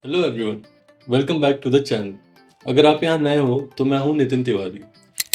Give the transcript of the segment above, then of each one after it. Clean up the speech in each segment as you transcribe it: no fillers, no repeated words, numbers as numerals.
Hello everyone, welcome back to the channel. अगर आप यहाँ नए हो तो मैं हूँ नितिन तिवारी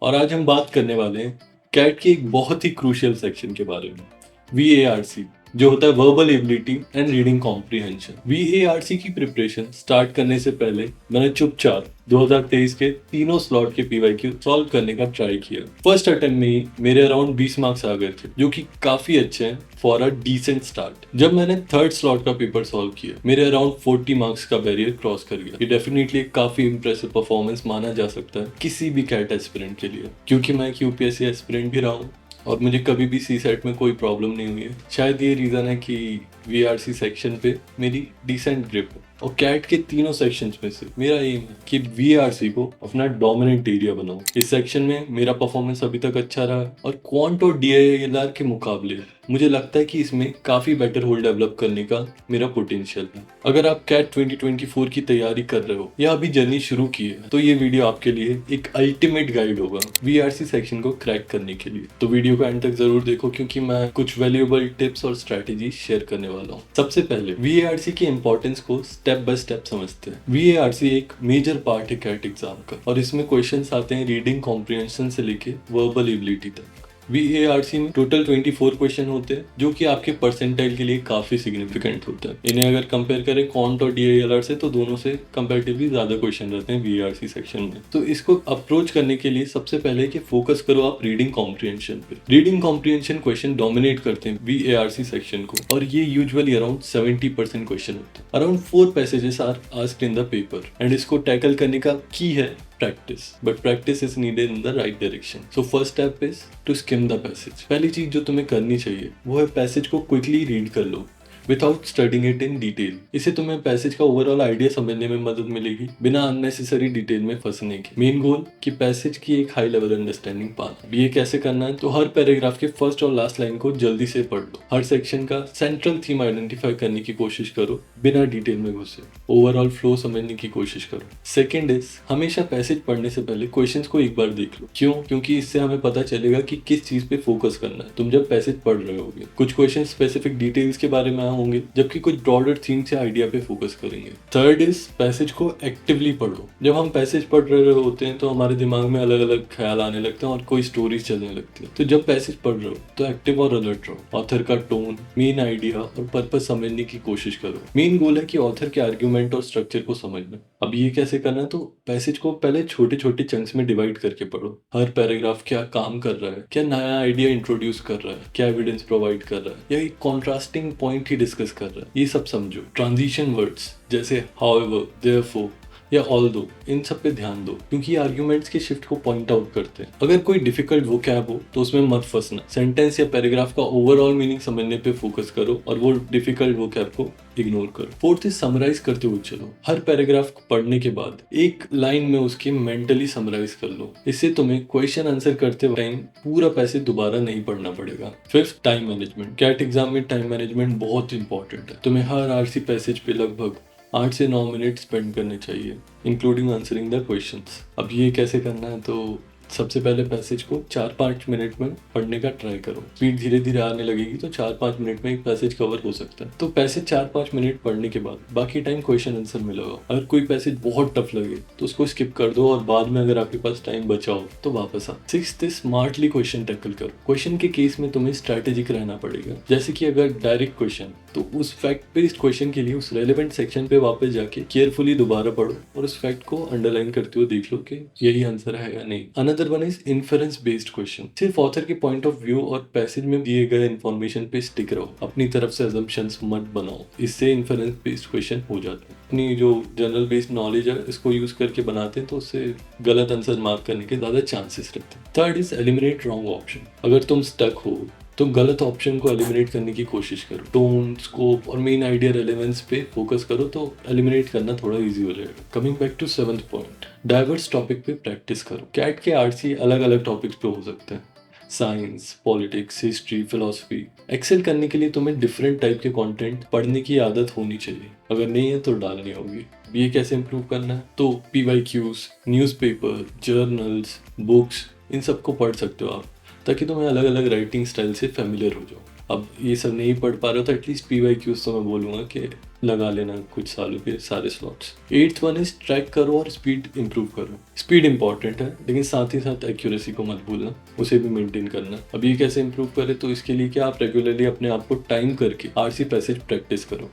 और आज हम बात करने वाले हैं कैट की एक बहुत ही क्रूशियल सेक्शन के बारे में, VARC, जो होता है verbal ability and reading comprehension. VARC की प्रिपरेशन स्टार्ट करने से पहले मैंने चुपचाप 2023 के तीनों स्लॉट के PYQ सॉल्व करने का ट्राई किया। फर्स्ट अटेम्प्ट में ही मेरे अराउंड 20 मार्क्स आ गए थे, जो कि काफी अच्छे हैं फॉर अ डिसेंट स्टार्ट। जब मैंने थर्ड स्लॉट का पेपर सॉल्व किया, मेरे अराउंड 40 मार्क्स का बैरियर क्रॉस कर गया। ये डेफिनेटली काफी इंप्रेसिव परफॉर्मेंस माना जा सकता है किसी भी कैट एस्पिरेंट के लिए, क्योंकि मैं एक UPSC एस्पिरेंट भी रहा हूँ और मुझे कभी भी CSET में कोई प्रॉब्लम नहीं हुई है। शायद ये रीज़न है कि VRC सेक्शन पे मेरी डिसेंट ग्रिप है और कैट के तीनों सेक्शंस में से मेरा एम है कि VRC को अपना डोमिनेंट एरिया बनाऊं। इस सेक्शन में मेरा परफॉर्मेंस अभी तक अच्छा रहा है और क्वांट और DILR के मुकाबले मुझे लगता है कि इसमें काफ़ी बेटर होल डेवलप करने का मेरा पोटेंशियल है। अगर आप कैट 2024 की तैयारी कर रहे हो या अभी जर्नी शुरू की है तो ये वीडियो आपके लिए एक अल्टीमेट गाइड होगा VRC सेक्शन को क्रैक करने के लिए। तो वीडियो को एंड तक जरूर देखो, क्योंकि मैं कुछ वैल्यूएबल टिप्स और स्ट्रेटेजी शेयर करने वाला हूँ। सबसे पहले VARC की इंपॉर्टेंस को स्टेप बाय स्टेप समझते हैं। VARC एक मेजर पार्ट है कैट एग्जाम का और इसमें क्वेश्चंस आते हैं रीडिंग कॉम्प्रिहेंशन से लेके वर्बल एबिलिटी तक। VARC में टोटल 24 क्वेश्चन होते हैं, जो कि आपके परसेंटाइल के लिए काफी सिग्निफिकेंट होता है। इन्हें अगर कंपेयर करें क्वांट और DILR से तो दोनों से कंपैरेटिवली ज्यादा क्वेश्चन रहते हैं VARC सेक्शन में। तो इसको अप्रोच करने के लिए सबसे पहले कि फोकस करो आप रीडिंग कॉम्प्रिहेंशन पे। रीडिंग कॉम्प्रिहेंशन क्वेश्चन डोमिनेट करते हैं VARC सेक्शन को और ये यूजुअली अराउंड 70% क्वेश्चन होते हैं। Around 4 passages are asked in the paper and इसको टैकल करने का की है practice, but practice is needed in the right direction. So first step is to skim the passage. पहली चीज जो तुम्हें करनी चाहिए वो है पैसेज को क्विकली रीड कर लो without studying it in detail. इससे तुम्हें पैसेज का ओवरऑल आइडिया समझने में मदद मिलेगी बिना अननेसेसरी डिटेल में फंसने के। मेन गोल कि पैसेज की एक हाई लेवल अंडरस्टैंडिंग पाना। ये कैसे करना है, तो हर पैराग्राफ के फर्स्ट और लास्ट लाइन को जल्दी से पढ़ लो। हर सेक्शन का सेंट्रल थीम आइडेंटिफाई करने की कोशिश करो बिना डिटेल में घुसे। ओवरऑल फ्लो समझने की कोशिश करो। सेकेंड इज हमेशा पैसेज पढ़ने से पहले क्वेश्चंस को एक बार देख लो। क्यों? क्योंकि इससे हमें पता चलेगा कि किस चीज पे फोकस करना है तुम जब पैसेज पढ़ रहे होगे। कुछ क्वेश्चन स्पेसिफिक डिटेल्स के बारे में होंगे, जबकि कुछ ब्रॉडर थीम से आइडिया पे फोकस करेंगे। थर्ड इज पैसेज को एक्टिवली पढ़ो। जब हम पैसेज पढ़ रहे होते हैं तो हमारे दिमाग में अलग अलग ख्याल आने लगते हैं और कोई स्टोरीज चलने लगती है। तो जब पैसेज पढ़ रहे हो तो एक्टिव और अलर्ट रहो। ऑथर का टोन, मेन आइडिया और पर्पस समझने की कोशिश करो। मेन गोल है कि ऑथर के आर्ग्यूमेंट और स्ट्रक्चर को समझना। अब ये कैसे करना है, तो पैसेज को पहले छोटे छोटे चंक्स में डिवाइड करके पढ़ो। हर पैराग्राफ क्या काम कर रहा है, क्या नया आइडिया इंट्रोड्यूस कर रहा है, क्या एविडेंस प्रोवाइड कर रहा है या एक कॉन्ट्रास्टिंग पॉइंट ही डिस्कस कर रहा है, ये सब समझो। ट्रांजिशन वर्ड्स जैसे हाउएवर, देयरफॉर या ऑल्दो, इन सब पे ध्यान दो, क्योंकि ये आर्ग्यूमेंट्स के शिफ्ट को पॉइंट आउट करते हैं। अगर कोई डिफिकल्ट वोकैब हो तो उसमें मत फंसना। सेंटेंस या पैराग्राफ का ओवरऑल मीनिंग समझने पे फोकस करो और वो डिफिकल्ट वोकैब को इग्नोर करो। फोर्थ इज समराइज करते हुए चलो। हर पैराग्राफ को पढ़ने के बाद एक लाइन में उसकी मेंटली समराइज कर लो। इससे तुम्हें क्वेश्चन आंसर करते टाइम पूरा पैसेज दोबारा नहीं पढ़ना पड़ेगा। Fifth, time management. CAT exam में टाइम मैनेजमेंट बहुत इंपॉर्टेंट है। तुम्हें हर RC पैसेज पे लगभग 8 से 9 मिनट स्पेंड करने चाहिए, इंक्लूडिंग आंसरिंग द क्वेश्चंस। अब ये कैसे करना है, तो सबसे पहले पैसेज को 4-5 मिनट में पढ़ने का ट्राई करो। स्पीड धीरे धीरे आने लगेगी तो 4-5 मिनट में एक पैसेज कवर हो सकता है। तो पैसेज 4-5 मिनट पढ़ने के बाद बाकी टाइम क्वेश्चन आंसर में लगाओ। अगर कोई पैसेज बहुत टफ लगे तो उसको स्किप कर दो और बाद में अगर आपके पास टाइम बचा हो तो वापस आओ। सिक्स्थ, स्मार्टली क्वेश्चन टैकल करो। क्वेश्चन के केस में तुम्हें स्ट्रैटेजिक रहना पड़ेगा। जैसे कि अगर डायरेक्ट क्वेश्चन, तो उस फैक्ट बेस्ड क्वेश्चन के लिए उस रेलेवेंट सेक्शन पे वापस जाके केयरफुली दोबारा पढ़ो और उस फैक्ट को अंडरलाइन करते हुए देख लो कि यही आंसर है या नहीं। Another one is inference based question. सिर्फ ऑथर के पॉइंट ऑफ व्यू और पैसेज में दिए गए इन्फॉर्मेशन पे स्टिक रहो। अपनी तरफ से अजम्पशंस मत बनाओ, इससे इन्फरेंस बेस्ड क्वेश्चन हो जाते हैं। अपनी जो जनरल बेस्ड नॉलेज है इसको यूज करके बनाते हैं तो उससे गलत आंसर मार्क करने के ज्यादा चांसेस रहते हैं। Third is eliminate wrong option. अगर तुम स्टक हो तो गलत ऑप्शन को एलिमिनेट करने की कोशिश करो। टोन, स्कोप और मेन आइडिया रेलेवेंस पे फोकस करो तो एलिमिनेट करना थोड़ा इजी हो जाएगा। Coming back to 7th point, diverse topic पे प्रैक्टिस करो। कैट के RC अलग अलग टॉपिक्स पे हो सकते हैं, science, politics, history, philosophy. Excel करने के लिए तुम्हें डिफरेंट टाइप के कंटेंट पढ़ने की आदत होनी चाहिए। अगर नहीं है तो डालनी होगी। ये कैसे इंप्रूव करना है, तो PYQs, न्यूज़पेपर, जर्नल्स, बुक्स, इन सबको पढ़ सकते हो आप, ताकि तुम्हें अलग अलग राइटिंग स्टाइल से फेमिलियर हो जाओ। अब ये सब नहीं पढ़ पा रहे हो तो एटलीस्ट PYQs तो मैं बोलूँगा कि लगा लेना कुछ सालों के सारे slots. 8th one is track करो और स्पीड इंप्रूव करो। स्पीड इंपॉर्टेंट है लेकिन साथ ही साथ एक्यूरेसी को मत भूलना, उसे भी मेंटेन करना। अब ये कैसे इंप्रूव करें, तो इसके लिए क्या आप रेगुलरली अपने आप को टाइम करके आरसी पैसेज प्रैक्टिस करो।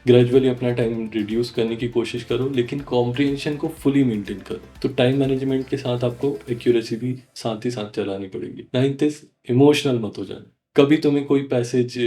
ग्रेजुअली अपना टाइम रिड्यूस करने की कोशिश करो लेकिन कॉम्प्रिहेंशन को फुली मेंटेन करो। तो टाइम मैनेजमेंट के साथ आपको एक्यूरेसी भी साथ ही साथ चलानी पड़ेगी। 9th इज इमोशनल मत हो जाए। कभी तुम्हें कोई पैसेज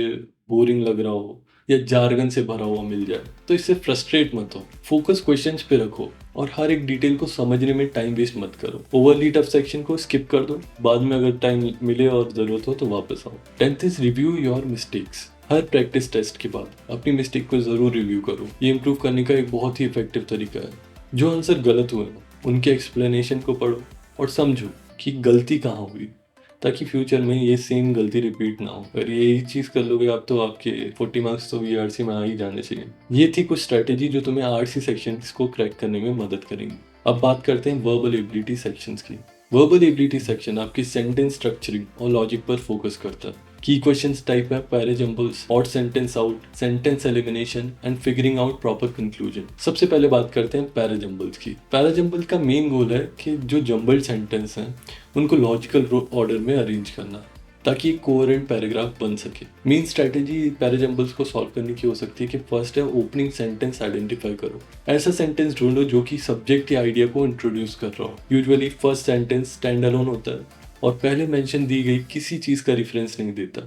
बोरिंग लग रहा हो या जार्गन से भरा हुआ मिल जाए तो इससे फ्रस्ट्रेट मत हो। फोकस क्वेश्चंस पे रखो और हर एक डिटेल को समझने में टाइम वेस्ट मत करो। ओवरली टफ सेक्शन को स्किप कर दो, बाद में अगर टाइम मिले और जरूरत हो तो वापस आओ। 10th is review your mistakes. हर प्रैक्टिस टेस्ट के बाद अपनी मिस्टेक को जरूर रिव्यू करो। ये इंप्रूव करने का एक बहुत ही इफेक्टिव तरीका है। जो आंसर गलत हुए उनके एक्सप्लेनेशन को पढ़ो और समझो कि गलती कहाँ हुई, ताकि फ्यूचर में ये सेम गलती रिपीट ना हो। अगर यही चीज़ कर लोगे आप तो आपके 40 मार्क्स तो वीआरसी में आ ही जाने चाहिए। ये थी कुछ स्ट्रैटेजी जो तुम्हें आरसी सेक्शंस को क्रैक करने में मदद करेंगी। अब बात करते हैं वर्बल एबिलिटी सेक्शंस की। वर्बल एबिलिटी सेक्शन आपकी सेंटेंस स्ट्रक्चरिंग और लॉजिक पर फोकस करता है। की क्वेश्चंस टाइप है parajumbles, odd sentence out, sentence elimination and figuring out proper conclusion. सबसे पहले बात करते हैं पैराजम्बल्स की। पैराजम्बल का मेन गोल है कि जो जम्बल्ड सेंटेंस हैं उनको लॉजिकल ऑर्डर में अरेंज करना ताकि एक कोहेरेंट पैराग्राफ बन सके। मेन स्ट्रैटेजी पैराजम्बल्स को सॉल्व करने की हो सकती है कि फर्स्ट है ओपनिंग सेंटेंस आइडेंटिफाई करो। ऐसा सेंटेंस ढूंढो जो कि सब्जेक्ट या आइडिया को इंट्रोड्यूस कर रहा हो। Usually first sentence stand alone होता है और पहले मेंशन दी गई किसी चीज़ का रेफरेंस नहीं देता।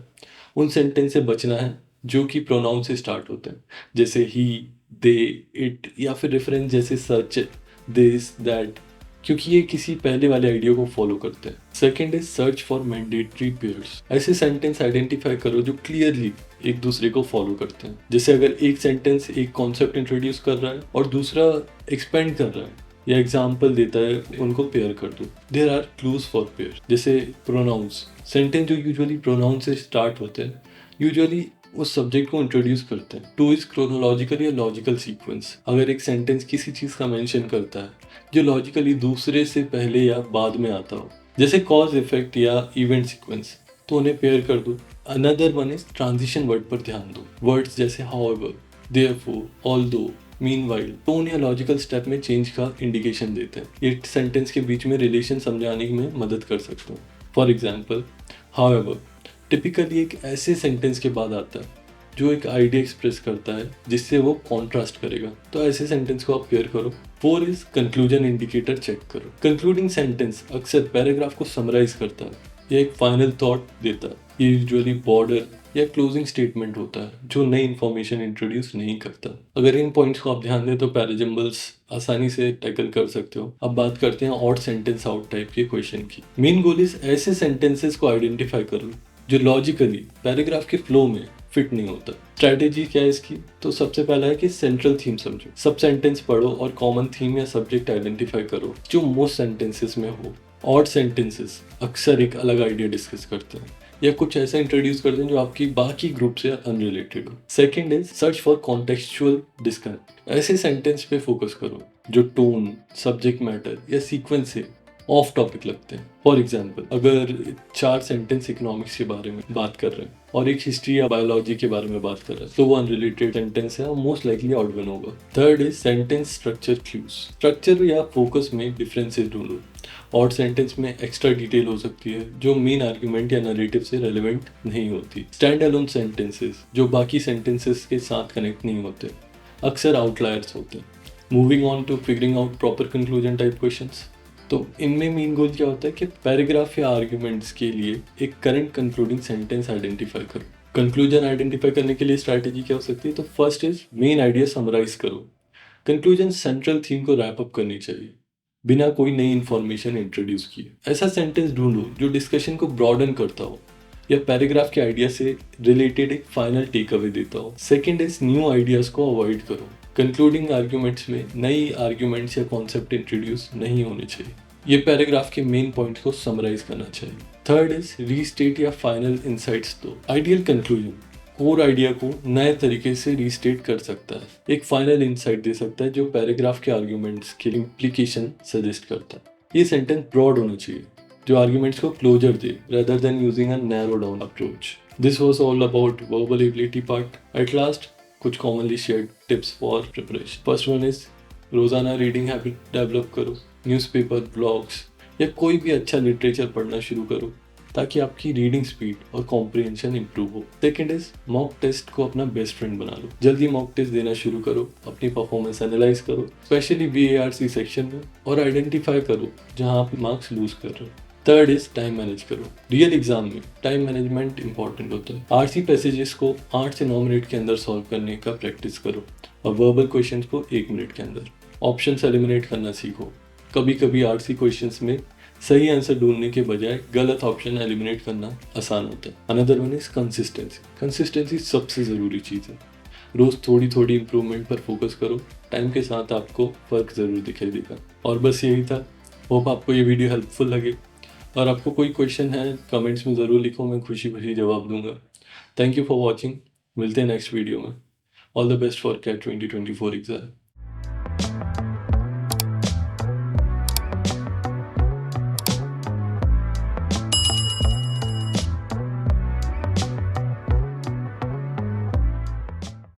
उन सेंटेंस से बचना है जो कि प्रोनाउन से स्टार्ट होते हैं, जैसे ही, दे, इट या फिर रेफरेंस जैसे सच, दिस, दैट, क्योंकि ये किसी पहले वाले आइडिया को फॉलो करते हैं। Second is search for mandatory pairs. ऐसे सेंटेंस आइडेंटिफाई करो जो क्लियरली एक दूसरे को फॉलो करते हैं। जैसे अगर एक सेंटेंस एक कॉन्सेप्ट इंट्रोड्यूस कर रहा है और दूसरा एक्सपेंड कर रहा है या एग्जाम्पल देता है, उनको पेयर कर दो। There are clues for pair. जैसे प्रोनाउंस, सेंटेंस जो यूजुअली प्रोनाउन से स्टार्ट होते हैं यूजुअली उस सब्जेक्ट को इंट्रोड्यूस करते हैं। 2 इज क्रोनोलॉजिकल या लॉजिकल सीक्वेंस। अगर एक सेंटेंस किसी चीज़ का मेंशन करता है जो लॉजिकली दूसरे से पहले या बाद में आता हो, जैसे कॉज इफेक्ट या इवेंट सीक्वेंस, तो उन्हें पेयर कर दो। Another one is transition word पर ध्यान दो। वर्ड्स जैसे however, therefore, although, meanwhile tone या लॉजिकल स्टेप में चेंज का इंडिकेशन देते हैं। ये सेंटेंस के बीच में रिलेशन समझाने में मदद कर सकते हैं। फॉर एग्जाम्पल, हाउएवर टिपिकली एक ऐसे सेंटेंस के बाद आता है जो एक आइडिया एक्सप्रेस करता है जिससे वो कॉन्ट्रास्ट करेगा, तो ऐसे सेंटेंस को आप पेयर करो। 4 इज कंक्लूजन इंडिकेटर चेक करो। कंक्लूडिंग सेंटेंस अक्सर पैराग्राफ को समराइज करता है या एक फाइनल थॉट देता है। ये यूजुअली बॉर्डर या क्लोजिंग स्टेटमेंट होता है जो नई इंफॉर्मेशन इंट्रोड्यूस नहीं करता। अगर इन पॉइंट्स को आप ध्यान दें तो पैराजम्बल्स आसानी से टैकल कर सकते हो। अब बात करते हैं ऑड सेंटेंस आउट टाइप के क्वेश्चन की। मेन गोल इज ऐसे सेंटेंसेस को आइडेंटिफाई करो जो लॉजिकली पैराग्राफ के फ्लो में फिट नहीं होता। स्ट्रैटेजी क्या है इसकी, तो सबसे पहला है कि सेंट्रल थीम समझो। सब सेंटेंस पढ़ो और कॉमन थीम या सब्जेक्ट आइडेंटिफाई करो जो मोस्ट सेंटेंसेस में हो। ऑड सेंटेंसेस अक्सर एक अलग आइडिया डिस्कस करते हैं या कुछ ऐसा इंट्रोड्यूस करते हैं जो आपकी बाकी ग्रुप से अनरिलेटेड हो। Second is search for contextual disconnect. ऐसे सेंटेंस पे फोकस करो जो टोन, सब्जेक्ट मैटर या सीक्वेंस से ऑफ टॉपिक लगते हैं। फॉर एग्जाम्पल, अगर 4 सेंटेंस इकोनॉमिक्स के बारे में बात कर रहे हैं और एक हिस्ट्री या बायोलॉजी के बारे में बात कर रहे हैं तो वो अनरिलेटेड सेंटेंस है और मोस्ट लाइकली ऑड वन होगा। Third is sentence structure clues. Structure या फोकस में डिफरेंसेस ढूंढो। ऑड सेंटेंस में एक्स्ट्रा डिटेल हो सकती है जो मेन आर्ग्यूमेंट या नरेटिव से रेलेवेंट नहीं होती। स्टैंड अलोन सेंटेंसेस जो बाकी सेंटेंसेस के साथ कनेक्ट नहीं होते अक्सर आउटलायर्स होते हैं। Moving on to figuring out proper conclusion type questions, तो इनमें मेन गोल क्या होता है कि पैराग्राफ या आर्ग्यूमेंट्स के लिए एक करंट कंक्लूडिंग सेंटेंस आइडेंटिफाई करो। कंक्लूजन आइडेंटिफाई करने के लिए स्ट्रैटेजी क्या हो सकती है, तो first is main idea summarise करो। कंक्लूजन सेंट्रल थीम को रैप अप करनी चाहिए बिना कोई नई इंफॉर्मेशन इंट्रोड्यूस किए। ऐसा सेंटेंस ढूंढो जो डिस्कशन को ब्रॉडन करता हो या पैराग्राफ के आइडिया से रिलेटेड एक फाइनल टेक अवे देता हो। सेकेंड इज न्यू आइडियाज को अवॉइड करो। कंक्लूडिंग आर्ग्यूमेंट्स में नई आर्ग्यूमेंट्स या कॉन्सेप्ट इंट्रोड्यूस नहीं होने चाहिए। ये पैराग्राफ के मेन पॉइंट्स को समराइज करना चाहिए। थर्ड इज रीस्टेट या फाइनल इंसाइट्स दो। आइडियल कंक्लूजन कोर आइडिया को नए तरीके से रीस्टेट कर सकता है, एक फाइनल इंसाइट दे सकता है जो पैराग्राफ के आर्ग्यूमेंट्स के इम्प्लीकेशन सजेस्ट करता है। ये सेंटेंस ब्रॉड होना चाहिए जो आर्ग्यूमेंट्स को closure they rather than using a narrow down approach. This was all about verbal ability part. At last, कुछ commonly shared tips for preparation. First one is रोज़ाना reading habit develop करो, newspaper, blogs या कोई भी अच्छा literature पढ़ना शुरू करो ताकि आपकी रीडिंग स्पीड और कॉम्प्रिहेंशन इंप्रूव हो। सेकेंड इज मॉक टेस्ट को अपना बेस्ट फ्रेंड बना लो। जल्दी मॉक टेस्ट देना शुरू करो, अपनी परफॉर्मेंस एनालाइज करो, स्पेशली VARC सेक्शन में, और आइडेंटिफाई करो जहां आप मार्क्स लूज कर रहे हो। थर्ड इज टाइम मैनेज करो। रियल एग्जाम में टाइम मैनेजमेंट इंपॉर्टेंट होता है। RC पैसेजेस को 8 से 9 मिनट के अंदर सॉल्व करने का प्रैक्टिस करो और वर्बल क्वेश्चंस को 1 मिनट के अंदर। ऑप्शंस एलिमिनेट करना सीखो। कभी कभी RC क्वेश्चंस में सही आंसर ढूंढने के बजाय गलत ऑप्शन एलिमिनेट करना आसान होता है। Another one is consistency. Consistency सबसे ज़रूरी चीज़ है। रोज़ थोड़ी थोड़ी इंप्रूवमेंट पर फोकस करो, टाइम के साथ आपको फ़र्क ज़रूर दिखाई देगा। और बस यही था। होप आपको ये वीडियो हेल्पफुल लगे, और आपको कोई क्वेश्चन है कमेंट्स में ज़रूर लिखो, मैं खुशी खुशी जवाब दूंगा। Thank you for watching. मिलते हैं नेक्स्ट वीडियो में। All the best for CAT 2024 exam.